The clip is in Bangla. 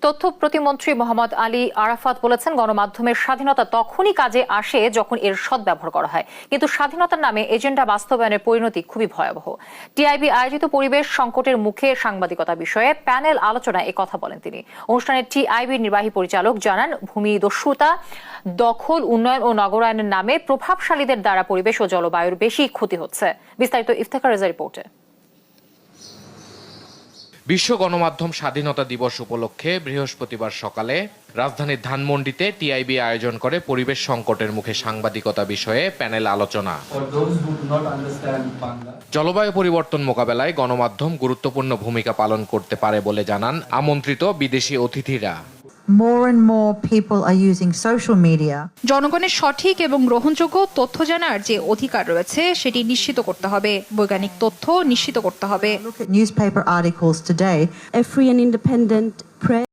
তথ্য প্রতিমন্ত্রী মোহাম্মদ আলী আরাফাত বলেছেন, গণমাধ্যমের স্বাধীনতা তখনই কাজে আসে যখন এর সদ্ব্যবহার করা হয়, কিন্তু স্বাধীনতার নামে এজেন্ডা বাস্তবায়নের পরিণতি খুবই ভয়াবহ। টিআইবি আয়োজিত পরিবেশ সংকটের মুখে সাংবাদিকতা বিষয়ে প্যানেল আলোচনায় কথা বলেন তিনি। অনুষ্ঠানে টিআইবির নির্বাহী পরিচালক জানান, ভূমিদস্যুতা, দখল, উন্নয়ন ও নগরায়নের নামে প্রভাবশালীদের দ্বারা পরিবেশ ও জলবায়ুর বেশি ক্ষতি হচ্ছে। বিস্তারিত ইফতেখার রেজা রিপোর্টে। বিশ্ব গণমাধ্যম স্বাধীনতা দিবস উপলক্ষে বৃহস্পতিবার সকালে রাজধানীর ধানমন্ডিতে টিআইবি আয়োজন করে পরিবেশ সংকটের মুখে সাংবাদিকতা বিষয়ে প্যানেল আলোচনা। জলবায়ু পরিবর্তন মোকাবেলায় গণমাধ্যম গুরুত্বপূর্ণ ভূমিকা পালন করতে পারে বলে জানান আমন্ত্রিত বিদেশি অতিথিরা। More and more people are using social media. জনগণের সঠিক এবং গ্রহণযোগ্য তথ্য জানার যে অধিকার রয়েছে সেটি নিশ্চিত করতে হবে, বৈজ্ঞানিক তথ্য নিশ্চিত করতে হবে। Look at newspaper articles today. A free and independent press